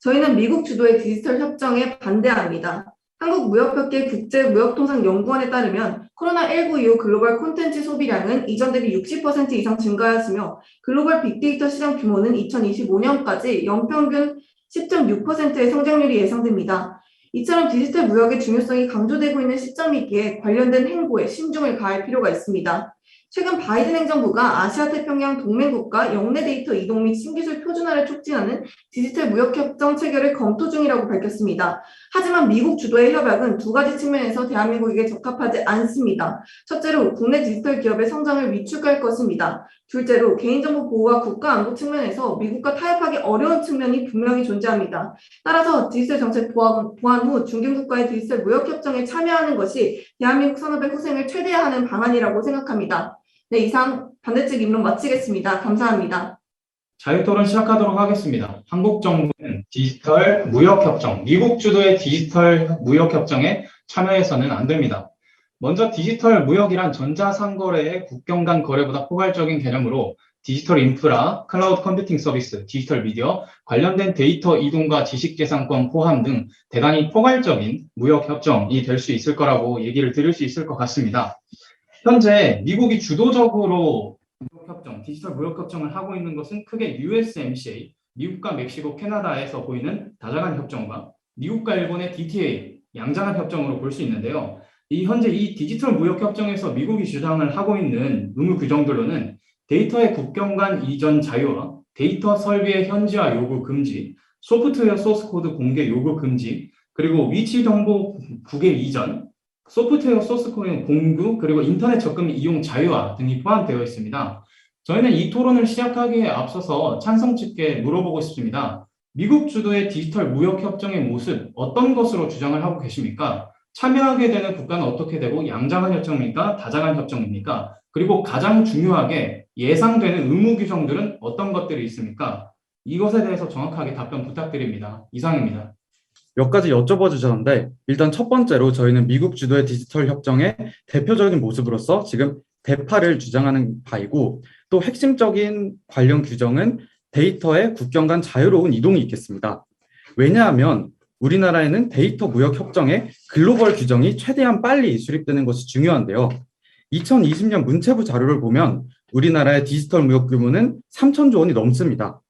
저희는 미국 주도의 디지털 협정에 반대합니다. 한국무역협회 국제무역통상연구원에 따르면 코로나19 이후 글로벌 콘텐츠 소비량은 이전 대비 60% 이상 증가하였으며 글로벌 빅데이터 시장 규모는 2025년까지 연평균 10.6%의 성장률이 예상됩니다. 이처럼 디지털 무역의 중요성이 강조되고 있는 시점이기에 관련된 행보에 신중을 가할 필요가 있습니다. 최근 바이든 행정부가 아시아태평양 동맹국가 영내 데이터 이동 및 신기술 표준화를 촉진하는 디지털 무역협정 체결을 검토 중이라고 밝혔습니다. 하지만 미국 주도의 협약은 두 가지 측면에서 대한민국에게 적합하지 않습니다. 첫째로 국내 디지털 기업의 성장을 위축할 것입니다. 둘째로 개인정보 보호와 국가안보 측면에서 미국과 타협하기 어려운 측면이 분명히 존재합니다. 따라서 디지털 정책 보완 후 중견국가의 디지털 무역협정에 참여하는 것이 대한민국 산업의 후생을 최대화하는 방안이라고 생각합니다. 네, 이상 반대측 입론 마치겠습니다. 감사합니다. 자유토론 시작하도록 하겠습니다. 한국 정부는 디지털 무역협정, 미국 주도의 디지털 무역협정에 참여해서는 안 됩니다. 먼저 디지털 무역이란 전자상거래의 국경 간 거래보다 포괄적인 개념으로 디지털 인프라, 클라우드 컴퓨팅 서비스, 디지털 미디어, 관련된 데이터 이동과 지식재산권 포함 등 대단히 포괄적인 무역협정이 될 수 있을 거라고 얘기를 드릴 수 있을 것 같습니다. 현재 미국이 주도적으로 무역협정, 디지털 무역협정을 하고 있는 것은 크게 USMCA, 미국과 멕시코, 캐나다에서 보이는 다자간 협정과 미국과 일본의 DTA, 양자간 협정으로 볼 수 있는데요. 현재 이 디지털 무역협정에서 미국이 주장을 하고 있는 의무 규정들로는 데이터의 국경 간 이전 자유와 데이터 설비의 현지화 요구 금지, 소프트웨어 소스 코드 공개 요구 금지, 그리고 위치 정보 국외 이전, 소프트웨어 소스 코드 공유, 그리고 인터넷 접근 이용 자유화 등이 포함되어 있습니다. 저희는 이 토론을 시작하기에 앞서서 찬성 측에 물어보고 싶습니다. 미국 주도의 디지털 무역협정의 모습 어떤 것으로 주장을 하고 계십니까? 참여하게 되는 국가는 어떻게 되고 양자간 협정입니까? 다자간 협정입니까? 그리고 가장 중요하게 예상되는 의무 규정들은 어떤 것들이 있습니까? 이것에 대해서 정확하게 답변 부탁드립니다. 이상입니다. 몇 가지 여쭤봐 주셨는데 일단 첫 번째로 저희는 미국 주도의 디지털 협정의 대표적인 모습으로서 지금 대파를 주장하는 바이고 또 핵심적인 관련 규정은 데이터의 국경 간 자유로운 이동이 있겠습니다. 왜냐하면 우리나라에는 데이터 무역 협정의 글로벌 규정이 최대한 빨리 수립되는 것이 중요한데요. 2020년 문체부 자료를 보면 우리나라의 디지털 무역 규모는 3천조 원이 넘습니다.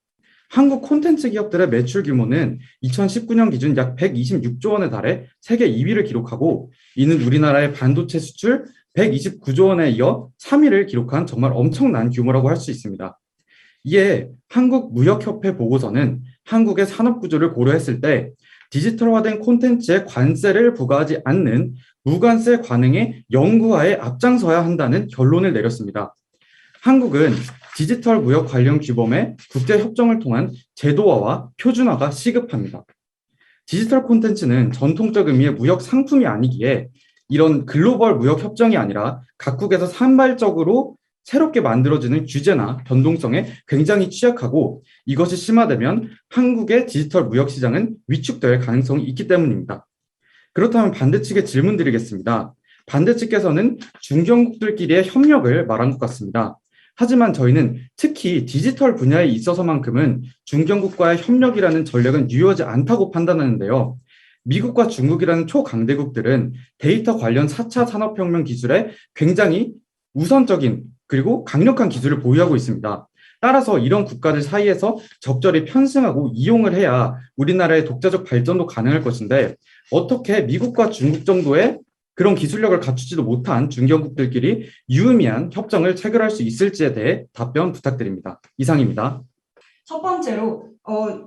한국 콘텐츠 기업들의 매출 규모는 2019년 기준 약 126조 원에 달해 세계 2위를 기록하고 이는 우리나라의 반도체 수출 129조 원에 이어 3위를 기록한 정말 엄청난 규모라고 할 수 있습니다. 이에 한국무역협회 보고서는 한국의 산업구조를 고려했을 때 디지털화된 콘텐츠에 관세를 부과하지 않는 무관세 관행의 영구화에 앞장서야 한다는 결론을 내렸습니다. 한국은 디지털 무역 관련 규범의 국제협정을 통한 제도화와 표준화가 시급합니다. 디지털 콘텐츠는 전통적 의미의 무역 상품이 아니기에 이런 글로벌 무역 협정이 아니라 각국에서 산발적으로 새롭게 만들어지는 규제나 변동성에 굉장히 취약하고 이것이 심화되면 한국의 디지털 무역 시장은 위축될 가능성이 있기 때문입니다. 그렇다면 반대측에 질문 드리겠습니다. 반대측께서는 중견국들끼리의 협력을 말한 것 같습니다. 하지만 저희는 특히 디지털 분야에 있어서만큼은 중견국과의 협력이라는 전략은 유효하지 않다고 판단하는데요. 미국과 중국이라는 초강대국들은 데이터 관련 4차 산업혁명 기술에 굉장히 우선적인 그리고 강력한 기술을 보유하고 있습니다. 따라서 이런 국가들 사이에서 적절히 편승하고 이용을 해야 우리나라의 독자적 발전도 가능할 것인데 어떻게 미국과 중국 정도의 그런 기술력을 갖추지도 못한 중견국들끼리 유의미한 협정을 체결할 수 있을지에 대해 답변 부탁드립니다. 이상입니다. 첫 번째로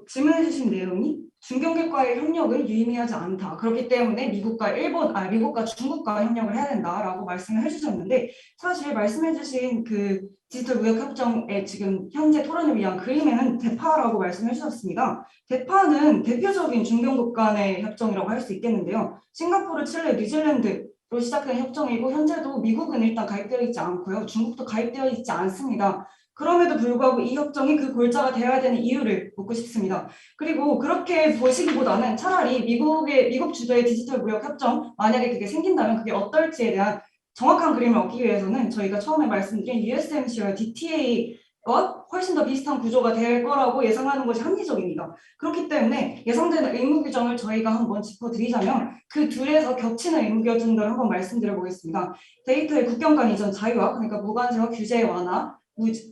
질문해 주신 내용이 중견국과의 협력은 유의미하지 않다. 그렇기 때문에 미국과 중국과 협력을 해야 된다라고 말씀을 해주셨는데 사실 말씀해 주신 그 디지털 무역협정의 지금 현재 토론을 위한 그림에는 대파라고 말씀해 주셨습니다. 대파는 대표적인 중견국 간의 협정이라고 할 수 있겠는데요. 싱가포르, 칠레, 뉴질랜드로 시작된 협정이고 현재도 미국은 일단 가입되어 있지 않고요. 중국도 가입되어 있지 않습니다. 그럼에도 불구하고 이 협정이 그 골자가 되어야 되는 이유를 묻고 싶습니다. 그리고 그렇게 보시기보다는 차라리 미국 주도의 디지털 무역 협정 만약에 그게 생긴다면 그게 어떨지에 대한 정확한 그림을 얻기 위해서는 저희가 처음에 말씀드린 USMC와 DTA와 훨씬 더 비슷한 구조가 될 거라고 예상하는 것이 합리적입니다. 그렇기 때문에 예상되는 의무 규정을 저희가 한번 짚어드리자면 그 둘에서 겹치는 의무 규정들을 한번 말씀드려 보겠습니다. 데이터의 국경 간 이전 자유화, 그러니까 무관세와 규제 완화,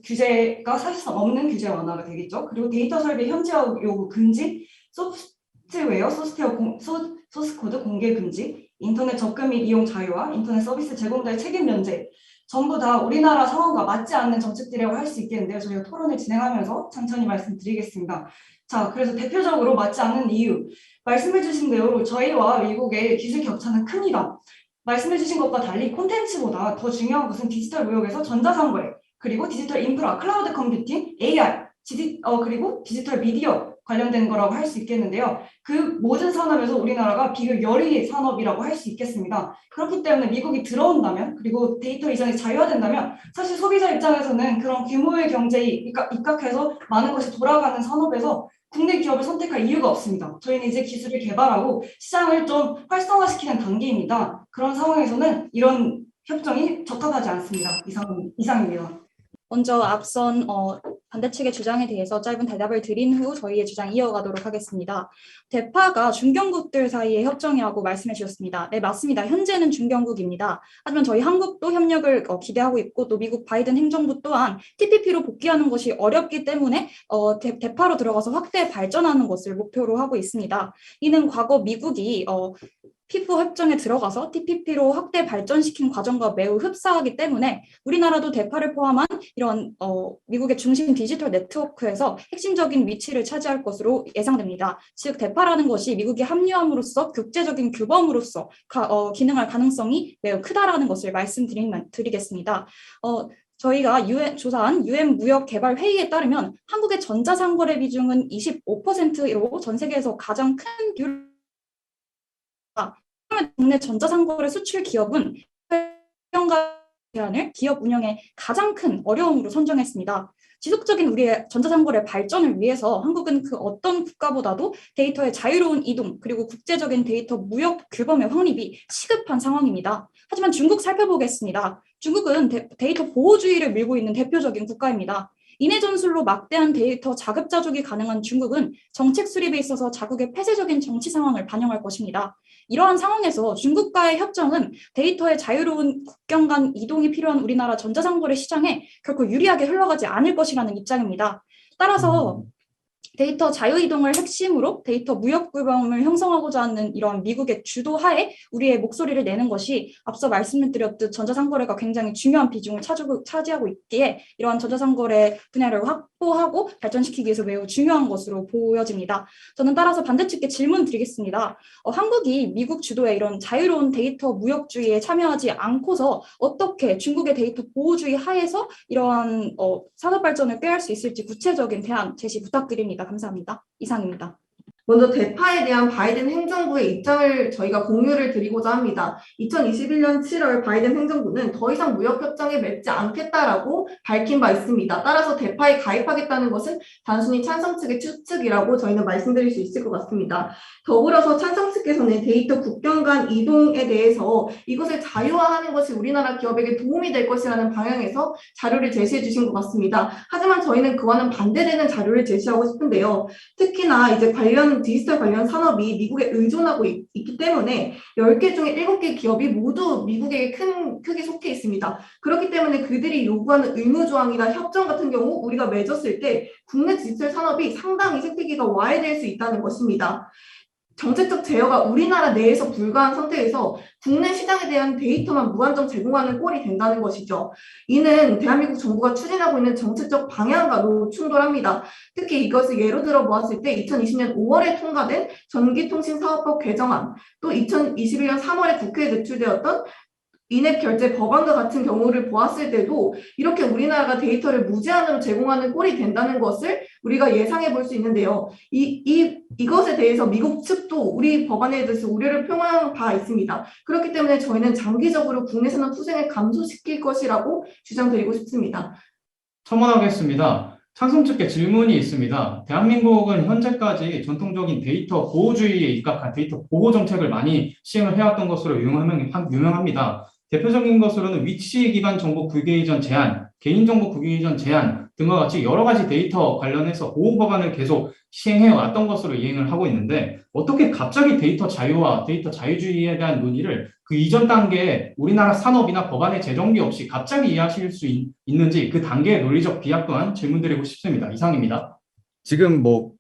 규제가 사실상 없는 규제 완화가 되겠죠. 그리고 데이터 설비 현지화 요구 금지, 소프트웨어, 소스 코드 공개 금지, 인터넷 접근 및 이용 자유화, 인터넷 서비스 제공자의 책임 면제, 전부 다 우리나라 상황과 맞지 않는 정책들이라고 할 수 있겠는데요. 저희가 토론을 진행하면서 천천히 말씀드리겠습니다. 자, 그래서 대표적으로 맞지 않는 이유, 말씀해 주신 대로 저희와 미국의 기술 격차는 큽니다. 말씀해 주신 것과 달리 콘텐츠보다 더 중요한 것은 디지털 무역에서 전자상거래, 그리고 디지털 인프라, 클라우드 컴퓨팅, AI, 그리고 디지털 미디어 관련된 거라고 할 수 있겠는데요. 그 모든 산업에서 우리나라가 비교 10위 산업이라고 할 수 있겠습니다. 그렇기 때문에 미국이 들어온다면, 그리고 데이터 이전이 자유화된다면 사실 소비자 입장에서는 그런 규모의 경제에 입각해서 많은 것이 돌아가는 산업에서 국내 기업을 선택할 이유가 없습니다. 저희는 이제 기술을 개발하고 시장을 좀 활성화시키는 단계입니다. 그런 상황에서는 이런 협정이 적합하지 않습니다. 이상입니다. 먼저 앞선 반대 측의 주장에 대해서 짧은 대답을 드린 후 저희의 주장 이어가도록 하겠습니다. 대파가 중견국들 사이의 협정이라고 말씀해 주셨습니다. 네, 맞습니다. 현재는 중견국입니다. 하지만 저희 한국도 협력을 기대하고 있고 또 미국 바이든 행정부 또한 TPP로 복귀하는 것이 어렵기 때문에 대파로 들어가서 확대 발전하는 것을 목표로 하고 있습니다. 이는 과거 미국이 피프 협정에 들어가서 TPP로 확대 발전시킨 과정과 매우 흡사하기 때문에 우리나라도 대파를 포함한 이런 미국의 중심 디지털 네트워크에서 핵심적인 위치를 차지할 것으로 예상됩니다. 즉 대파라는 것이 미국이 합류함으로써 국제적인 규범으로서 기능할 가능성이 매우 크다라는 것을 말씀드리겠습니다. 저희가 조사한 UN 무역개발회의에 따르면 한국의 전자상거래 비중은 25%로 전 세계에서 가장 큰 비율. 국내 전자상거래 수출 기업은 제한을 기업 운영에 가장 큰 어려움으로 선정했습니다. 지속적인 우리의 전자상거래 발전을 위해서 한국은 그 어떤 국가보다도 데이터의 자유로운 이동 그리고 국제적인 데이터 무역 규범의 확립이 시급한 상황입니다. 하지만 중국 살펴보겠습니다. 중국은 데이터 보호주의를 밀고 있는 대표적인 국가입니다. 인해 전술로 막대한 데이터 자급자족이 가능한 중국은 정책 수립에 있어서 자국의 폐쇄적인 정치 상황을 반영할 것입니다. 이러한 상황에서 중국과의 협정은 데이터의 자유로운 국경 간 이동이 필요한 우리나라 전자상거래 시장에 결코 유리하게 흘러가지 않을 것이라는 입장입니다. 따라서 데이터 자유이동을 핵심으로 데이터 무역 규범을 형성하고자 하는 이러한 미국의 주도하에 우리의 목소리를 내는 것이 앞서 말씀을 드렸듯 전자상거래가 굉장히 중요한 비중을 차지하고 있기에 이러한 전자상거래 분야를 확보하고 발전시키기 위해서 매우 중요한 것으로 보여집니다. 저는 따라서 반대측께 질문 드리겠습니다. 한국이 미국 주도의 이런 자유로운 데이터 무역주의에 참여하지 않고서 어떻게 중국의 데이터 보호주의 하에서 이러한 산업 발전을 꾀할 수 있을지 구체적인 대안 제시 부탁드립니다. 감사합니다. 이상입니다. 먼저 대파에 대한 바이든 행정부의 입장을 저희가 공유를 드리고자 합니다. 2021년 7월 바이든 행정부는 더 이상 무역협정에 맺지 않겠다라고 밝힌 바 있습니다. 따라서 대파에 가입하겠다는 것은 단순히 찬성 측의 추측이라고 저희는 말씀드릴 수 있을 것 같습니다. 더불어서 찬성 측에서는 데이터 국경 간 이동에 대해서 이것을 자유화하는 것이 우리나라 기업에게 도움이 될 것이라는 방향에서 자료를 제시해 주신 것 같습니다. 하지만 저희는 그와는 반대되는 자료를 제시하고 싶은데요. 특히나 이제 디지털 관련 산업이 미국에 의존하고 있기 때문에 10개 중에 7개 기업이 모두 미국에게 크게 속해 있습니다. 그렇기 때문에 그들이 요구하는 의무조항이나 협정 같은 경우 우리가 맺었을 때 국내 디지털 산업이 상당히 생태계가 와해될 수 있다는 것입니다. 정책적 제어가 우리나라 내에서 불가한 상태에서 국내 시장에 대한 데이터만 무한정 제공하는 꼴이 된다는 것이죠. 이는 대한민국 정부가 추진하고 있는 정책적 방향과도 충돌합니다. 특히 이것을 예로 들어 보았을 때 2020년 5월에 통과된 전기통신사업법 개정안, 또 2021년 3월에 국회에 제출되었던 인앱 결제 법안과 같은 경우를 보았을 때도 이렇게 우리나라가 데이터를 무제한으로 제공하는 꼴이 된다는 것을 우리가 예상해 볼 수 있는데요. 이것에 대해서 미국 측도 우리 법안에 대해서 우려를 표명한 바 있습니다. 그렇기 때문에 저희는 장기적으로 국내 산업 투생을 감소시킬 것이라고 주장드리고 싶습니다. 첨언하겠습니다. 찬성 측께 질문이 있습니다. 대한민국은 현재까지 전통적인 데이터 보호주의에 입각한 데이터 보호 정책을 많이 시행을 해왔던 것으로 유명합니다. 대표적인 것으로는 위치 기반 정보 공개 이전 제한, 개인정보 공개 이전 제한 등과 같이 여러 가지 데이터 관련해서 보호 법안을 계속 시행해 왔던 것으로 이행을 하고 있는데 어떻게 갑자기 데이터 자유와 데이터 자유주의에 대한 논의를 그 이전 단계에 우리나라 산업이나 법안의 재정비 없이 갑자기 이해하실 수 있는지 그 단계의 논리적 비약 또한 질문드리고 싶습니다. 이상입니다. 지금 뭐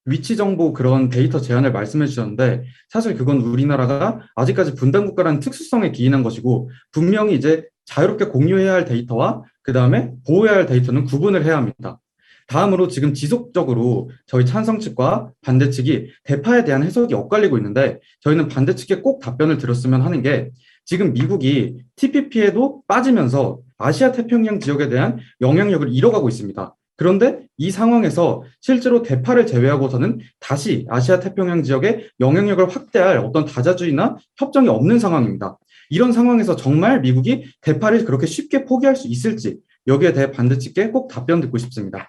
위치 정보 그런 데이터 제한을 말씀해 주셨는데 사실 그건 우리나라가 아직까지 분단 국가라는 특수성에 기인한 것이고 분명히 이제 자유롭게 공유해야 할 데이터와 그 다음에 보호해야 할 데이터는 구분을 해야 합니다. 다음으로 지금 지속적으로 저희 찬성 측과 반대 측이 대파에 대한 해석이 엇갈리고 있는데 저희는 반대 측에 꼭 답변을 들었으면 하는 게 지금 미국이 TPP에도 빠지면서 아시아 태평양 지역에 대한 영향력을 잃어가고 있습니다. 그런데 이 상황에서 실제로 대파를 제외하고서는 다시 아시아 태평양 지역의 영향력을 확대할 어떤 다자주의나 협정이 없는 상황입니다. 이런 상황에서 정말 미국이 대파를 그렇게 쉽게 포기할 수 있을지 여기에 대해 반대 측에 꼭 답변 듣고 싶습니다.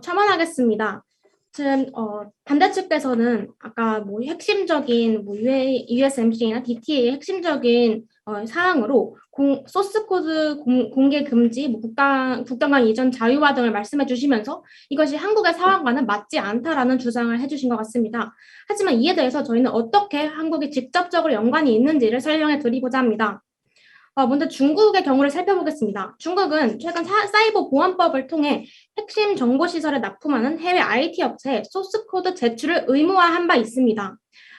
첨언하겠습니다. 지금 반대 측에서는 아까 뭐 핵심적인 뭐 USMCA나 DTA의 핵심적인 사항으로 소스 코드 공개 금지, 뭐 국경 간 이전 자유화 등을 말씀해 주시면서 이것이 한국의 상황과는 맞지 않다라는 주장을 해주신 것 같습니다. 하지만 이에 대해서 저희는 어떻게 한국이 직접적으로 연관이 있는지를 설명해 드리고자 합니다. 먼저 중국의 경우를 살펴보겠습니다. 중국은 최근 사이버 보안법을 통해 핵심 정보시설에 납품하는 해외 IT 업체에 소스코드 제출을 의무화한 바 있습니다.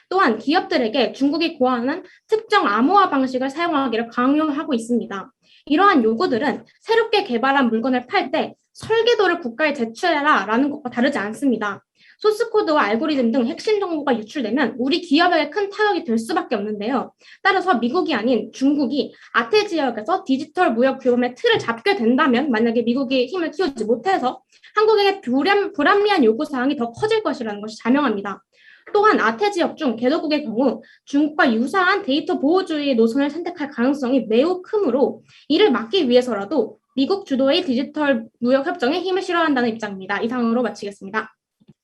또한 기업들에게 중국이 고안한 특정 암호화 방식을 사용하기를 강요하고 있습니다. 이러한 요구들은 새롭게 개발한 물건을 팔 때 설계도를 국가에 제출해라 라는 것과 다르지 않습니다. 소스코드와 알고리즘 등 핵심 정보가 유출되면 우리 기업에게 큰 타격이 될 수밖에 없는데요. 따라서 미국이 아닌 중국이 아태 지역에서 디지털 무역 규범의 틀을 잡게 된다면 만약에 미국이 힘을 키우지 못해서 한국에게 불합리한 요구사항이 더 커질 것이라는 것이 자명합니다. 또한 아태 지역 중 개도국의 경우 중국과 유사한 데이터 보호주의의 노선을 선택할 가능성이 매우 크므로 이를 막기 위해서라도 미국 주도의 디지털 무역 협정에 힘을 실어야 한다는 입장입니다. 이상으로 마치겠습니다.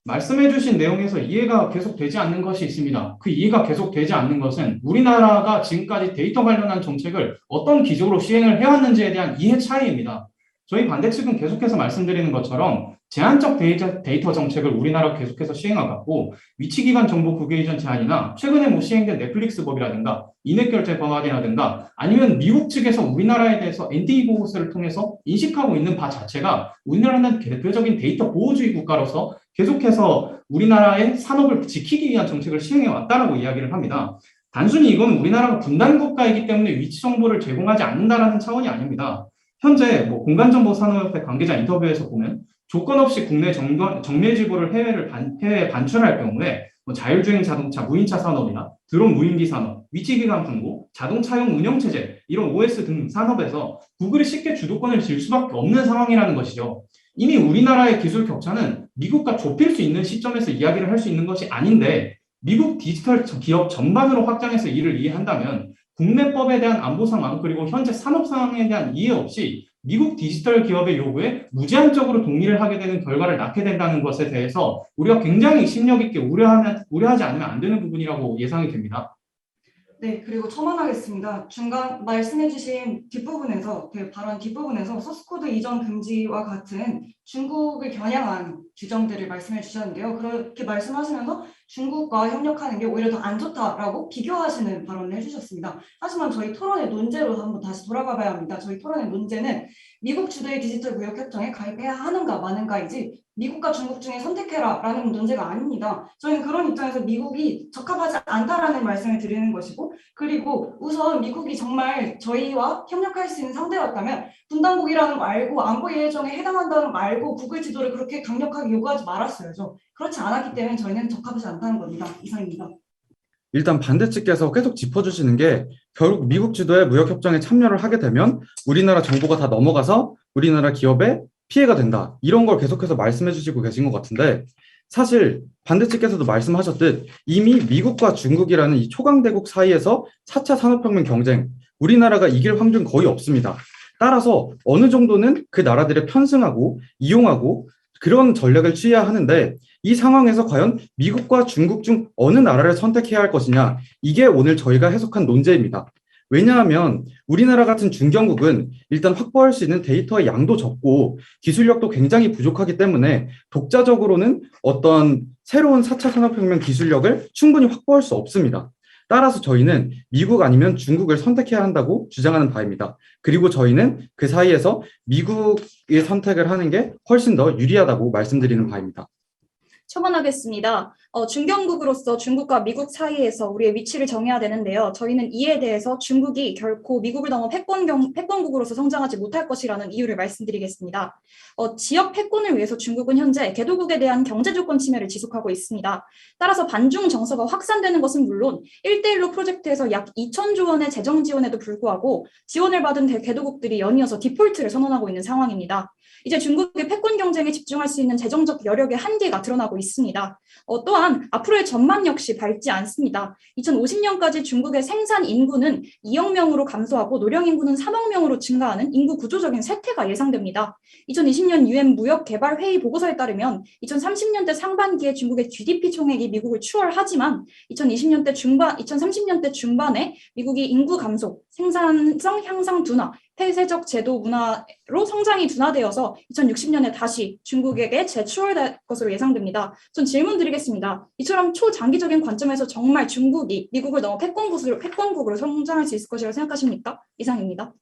말씀해주신 내용에서 이해가 계속 되지 않는 것이 있습니다. 그 이해가 계속 되지 않는 것은 우리나라가 지금까지 데이터 관련한 정책을 어떤 기조로 시행을 해왔는지에 대한 이해 차이입니다. 저희 반대 측은 계속해서 말씀드리는 것처럼 제한적 데이터 정책을 우리나라가 계속해서 시행하고 위치 기반 정보 공개 이전 제한이나 최근에 뭐 시행된 넷플릭스 법이라든가 인앱 결제 법안이라든가 아니면 미국 측에서 우리나라에 대해서 NDA 보고서를 통해서 인식하고 있는 바 자체가 우리나라는 대표적인 데이터 보호주의 국가로서 계속해서 우리나라의 산업을 지키기 위한 정책을 시행해 왔다라고 이야기를 합니다. 단순히 이건 우리나라가 분단 국가이기 때문에 위치 정보를 제공하지 않는다라는 차원이 아닙니다. 현재 뭐 공간정보 산업협회 관계자 인터뷰에서 보면 조건 없이 국내 정밀 지구를 해외에 반출할 경우에 뭐 자율주행 자동차, 무인차 산업이나 드론 무인기 산업, 위치기반 정보, 자동차용 운영체제 이런 OS 등 산업에서 구글이 쉽게 주도권을 쥘 수밖에 없는 상황이라는 것이죠. 이미 우리나라의 기술 격차는 미국과 좁힐 수 있는 시점에서 이야기를 할 수 있는 것이 아닌데 미국 디지털 기업 전반으로 확장해서 이를 이해한다면 국내법에 대한 안보 상황 그리고 현재 산업 상황에 대한 이해 없이 미국 디지털 기업의 요구에 무제한적으로 동의를 하게 되는 결과를 낳게 된다는 것에 대해서 우리가 굉장히 심력 있게 우려하지 않으면 안 되는 부분이라고 예상이 됩니다. 네, 그리고 첨언하겠습니다. 중간 말씀해주신 발언 뒷부분에서 소스코드 이전 금지와 같은 중국을 겨냥한 규정들을 말씀해 주셨는데요. 그렇게 말씀하시면서 중국과 협력하는 게 오히려 더 안 좋다라고 비교하시는 발언을 해주셨습니다. 하지만 저희 토론의 논제로 한번 다시 돌아가 봐야 합니다. 저희 토론의 논제는 미국 주도의 디지털 무역 협정에 가입해야 하는가 마는가이지 미국과 중국 중에 선택해라라는 논제가 아닙니다. 저희는 그런 입장에서 미국이 적합하지 않다라는 말씀을 드리는 것이고 그리고 우선 미국이 정말 저희와 협력할 수 있는 상대였다면 분단국이라는 거 알고 안보 예정에 해당한다는 거 알고 구글 지도를 그렇게 강력하게 요구하지 말았어야죠. 그렇지 않았기 때문에 저희는 적합하지 않다는 겁니다. 이상입니다. 일단 반대 측에서 계속 짚어주시는 게 결국 미국 주도의 무역협정에 참여를 하게 되면 우리나라 정보가 다 넘어가서 우리나라 기업에 피해가 된다. 이런 걸 계속해서 말씀해 주시고 계신 것 같은데 사실 반대 측에서도 말씀하셨듯 이미 미국과 중국이라는 이 초강대국 사이에서 4차 산업혁명 경쟁, 우리나라가 이길 확률은 거의 없습니다. 따라서 어느 정도는 그 나라들을 편승하고 이용하고 그런 전략을 취해야 하는데 이 상황에서 과연 미국과 중국 중 어느 나라를 선택해야 할 것이냐 이게 오늘 저희가 해석한 논제입니다. 왜냐하면 우리나라 같은 중견국은 일단 확보할 수 있는 데이터의 양도 적고 기술력도 굉장히 부족하기 때문에 독자적으로는 어떤 새로운 4차 산업혁명 기술력을 충분히 확보할 수 없습니다. 따라서 저희는 미국 아니면 중국을 선택해야 한다고 주장하는 바입니다. 그리고 저희는 그 사이에서 미국의 선택을 하는 게 훨씬 더 유리하다고 말씀드리는 바입니다. 첨언하겠습니다. 중견국으로서 중국과 미국 사이에서 우리의 위치를 정해야 되는데요. 저희는 이에 대해서 중국이 결코 미국을 넘어 패권국으로서 성장하지 못할 것이라는 이유를 말씀드리겠습니다. 지역 패권을 위해서 중국은 현재 개도국에 대한 경제조건 침해를 지속하고 있습니다. 따라서 반중 정서가 확산되는 것은 물론 1대1로 프로젝트에서 약 2천조 원의 재정 지원에도 불구하고 지원을 받은 개도국들이 연이어서 디폴트를 선언하고 있는 상황입니다. 이제 중국의 패권 경쟁에 집중할 수 있는 재정적 여력의 한계가 드러나고 있습니다. 또한 앞으로의 전망 역시 밝지 않습니다. 2050년까지 중국의 생산 인구는 2억 명으로 감소하고 노령 인구는 3억 명으로 증가하는 인구 구조적인 쇠퇴가 예상됩니다. 2020년 UN 무역개발회의 보고서에 따르면 2030년대 상반기에 중국의 GDP 총액이 미국을 추월하지만 2030년대 중반에 미국이 인구 감소, 생산성 향상 둔화, 폐쇄적 제도 문화로 성장이 둔화되어서 2060년에 다시 중국에게 재추월될 것으로 예상됩니다. 전 질문 드리겠습니다. 이처럼 초장기적인 관점에서 정말 중국이 미국을 넘어 패권국으로 성장할 수 있을 것이라고 생각하십니까? 이상입니다.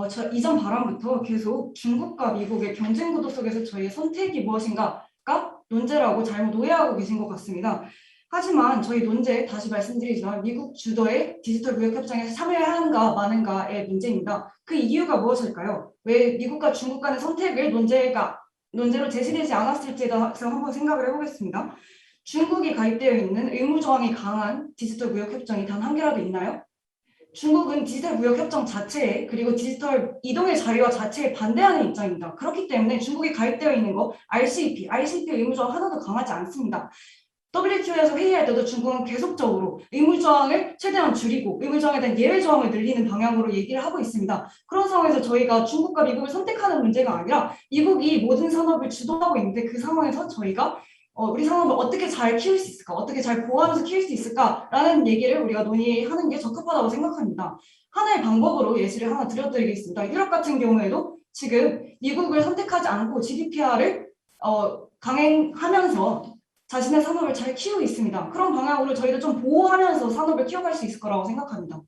저 이전 발언부터 계속 중국과 미국의 경쟁 구도 속에서 저희의 선택이 무엇인가가 논제라고 잘못 오해하고 계신 것 같습니다. 하지만 저희 논제 다시 말씀드리지만 미국 주도의 디지털 무역협정에 참여해야 하는가 마는가의 문제입니다. 그 이유가 무엇일까요? 왜 미국과 중국 간의 선택을 논제로 제시되지 않았을지에 대해서 한번 생각을 해보겠습니다. 중국이 가입되어 있는 의무조항이 강한 디지털 무역협정이 단 한 개라도 있나요? 중국은 디지털 무역협정 자체에 그리고 디지털 이동의 자유화 자체에 반대하는 입장입니다. 그렇기 때문에 중국이 가입되어 있는 거 RCEP 의무조항 하나도 강하지 않습니다. WTO에서 회의할 때도 중국은 계속적으로 의무조항을 최대한 줄이고 의무조항에 대한 예외조항을 늘리는 방향으로 얘기를 하고 있습니다. 그런 상황에서 저희가 중국과 미국을 선택하는 문제가 아니라 미국이 모든 산업을 주도하고 있는데 그 상황에서 저희가 우리 산업을 어떻게 잘 키울 수 있을까, 어떻게 잘 보호하면서 키울 수 있을까라는 얘기를 우리가 논의하는 게 적합하다고 생각합니다. 하나의 방법으로 예시를 하나 드려드리겠습니다. 유럽 같은 경우에도 지금 미국을 선택하지 않고 GDPR을 강행하면서 자신의 산업을 잘 키우고 있습니다. 그런 방향으로 저희도 좀 보호하면서 산업을 키워갈 수 있을 거라고 생각합니다.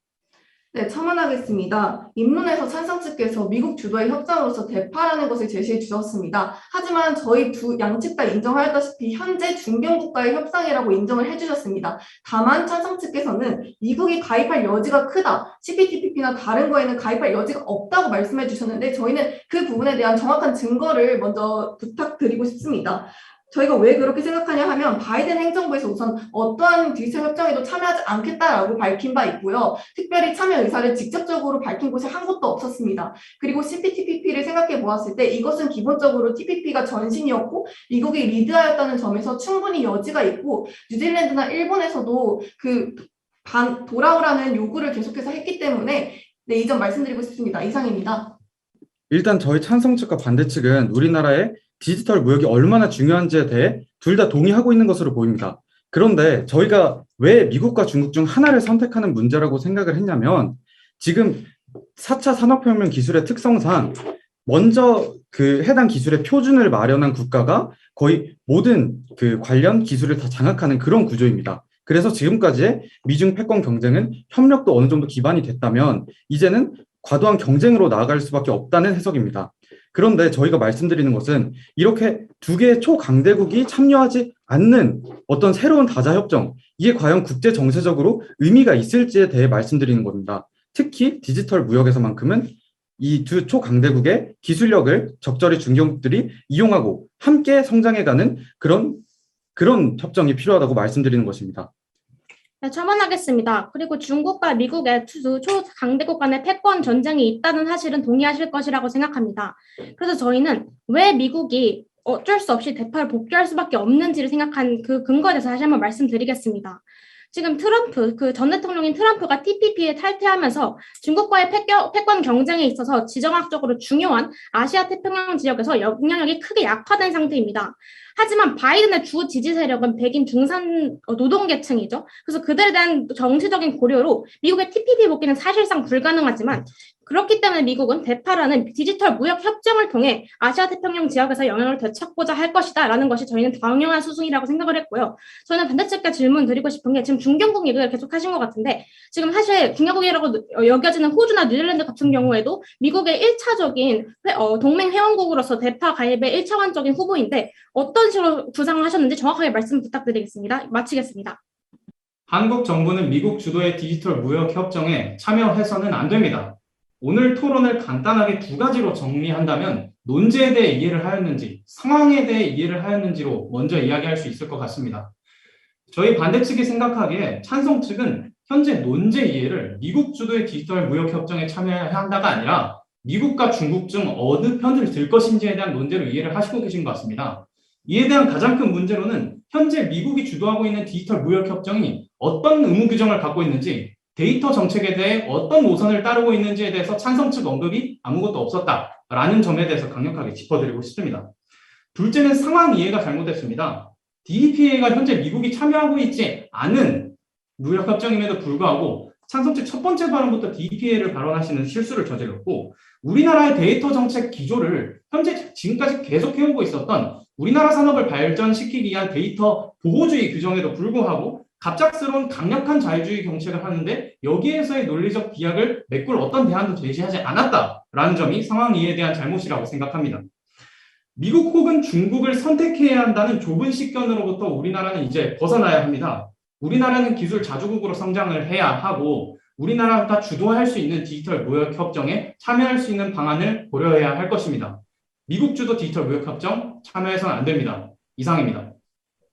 네, 첨언하겠습니다. 입론에서 찬성 측께서 미국 주도의 협정으로서 대파라는 것을 제시해 주셨습니다. 하지만 저희 양측 다 인정하였다시피 현재 중견국가의 협상이라고 인정을 해주셨습니다. 다만 찬성 측께서는 미국이 가입할 여지가 크다, CPTPP나 다른 거에는 가입할 여지가 없다고 말씀해 주셨는데 저희는 그 부분에 대한 정확한 증거를 먼저 부탁드리고 싶습니다. 저희가 왜 그렇게 생각하냐 하면 바이든 행정부에서 우선 어떠한 디지털 협정에도 참여하지 않겠다라고 밝힌 바 있고요. 특별히 참여 의사를 직접적으로 밝힌 곳이 한 곳도 없었습니다. 그리고 CPTPP를 생각해 보았을 때 이것은 기본적으로 TPP가 전신이었고 미국이 리드하였다는 점에서 충분히 여지가 있고 뉴질랜드나 일본에서도 돌아오라는 요구를 계속해서 했기 때문에 네, 이 점 말씀드리고 싶습니다. 이상입니다. 일단 저희 찬성 측과 반대 측은 우리나라의 디지털 무역이 얼마나 중요한지에 대해 둘 다 동의하고 있는 것으로 보입니다. 그런데 저희가 왜 미국과 중국 중 하나를 선택하는 문제라고 생각을 했냐면 지금 4차 산업혁명 기술의 특성상 먼저 그 해당 기술의 표준을 마련한 국가가 거의 모든 그 관련 기술을 다 장악하는 그런 구조입니다. 그래서 지금까지의 미중 패권 경쟁은 협력도 어느 정도 기반이 됐다면 이제는 과도한 경쟁으로 나아갈 수밖에 없다는 해석입니다. 그런데 저희가 말씀드리는 것은 이렇게 두 개의 초강대국이 참여하지 않는 어떤 새로운 다자협정, 이게 과연 국제 정세적으로 의미가 있을지에 대해 말씀드리는 겁니다. 특히 디지털 무역에서만큼은 이 두 초강대국의 기술력을 적절히 중견국들이 이용하고 함께 성장해가는 그런 협정이 필요하다고 말씀드리는 것입니다. 네, 첨언하겠습니다. 그리고 중국과 미국의 두 초강대국 간의 패권 전쟁이 있다는 사실은 동의하실 것이라고 생각합니다. 그래서 저희는 왜 미국이 어쩔 수 없이 대파를 복귀할 수밖에 없는지를 생각한 그 근거에 대해서 다시 한번 말씀드리겠습니다. 지금 전 대통령인 트럼프가 TPP에 탈퇴하면서 중국과의 패권 경쟁에 있어서 지정학적으로 중요한 아시아 태평양 지역에서 영향력이 크게 약화된 상태입니다. 하지만 바이든의 주 지지 세력은 백인 중산 노동계층이죠. 그래서 그들에 대한 정치적인 고려로 미국의 TPP 복귀는 사실상 불가능하지만 그렇기 때문에 미국은 대파라는 디지털 무역 협정을 통해 아시아 태평양 지역에서 영향을 되찾고자 할 것이다라는 것이 저희는 당연한 수순이라고 생각을 했고요. 저는 반대측과 질문 드리고 싶은 게 지금 중견국 얘기를 계속 하신 것 같은데 지금 사실 중견국이라고 여겨지는 호주나 뉴질랜드 같은 경우에도 미국의 1차적인 동맹 회원국으로서 대파 가입의 1차원적인 후보인데 어떤 식으로 구상을 하셨는지 정확하게 말씀 부탁드리겠습니다. 마치겠습니다. 한국 정부는 미국 주도의 디지털 무역 협정에 참여해서는 안 됩니다. 오늘 토론을 간단하게 두 가지로 정리한다면 논제에 대해 이해를 하였는지, 상황에 대해 이해를 하였는지로 먼저 이야기할 수 있을 것 같습니다. 저희 반대 측이 생각하기에 찬성 측은 현재 논제 이해를 미국 주도의 디지털 무역 협정에 참여해야 한다가 아니라 미국과 중국 중 어느 편을 들 것인지에 대한 논제로 이해를 하시고 계신 것 같습니다. 이에 대한 가장 큰 문제로는 현재 미국이 주도하고 있는 디지털 무역 협정이 어떤 의무 규정을 갖고 있는지, 데이터 정책에 대해 어떤 노선을 따르고 있는지에 대해서 찬성 측 언급이 아무것도 없었다라는 점에 대해서 강력하게 짚어드리고 싶습니다. 둘째는 상황 이해가 잘못됐습니다. DPA가 현재 미국이 참여하고 있지 않은 무역협정임에도 불구하고 찬성 측 첫 번째 발언부터 DPA를 발언하시는 실수를 저질렀고 우리나라의 데이터 정책 기조를 현재 지금까지 계속 해오고 있었던 우리나라 산업을 발전시키기 위한 데이터 보호주의 규정에도 불구하고 갑작스러운 강력한 자유주의 정책을 하는데 여기에서의 논리적 비약을 메꿀 어떤 대안도 제시하지 않았다라는 점이 상황 이해에 대한 잘못이라고 생각합니다. 미국 혹은 중국을 선택해야 한다는 좁은 식견으로부터 우리나라는 이제 벗어나야 합니다. 우리나라는 기술 자주국으로 성장을 해야 하고 우리나라가 주도할 수 있는 디지털 무역 협정에 참여할 수 있는 방안을 고려해야 할 것입니다. 미국 주도 디지털 무역 협정 참여해서는 안 됩니다. 이상입니다.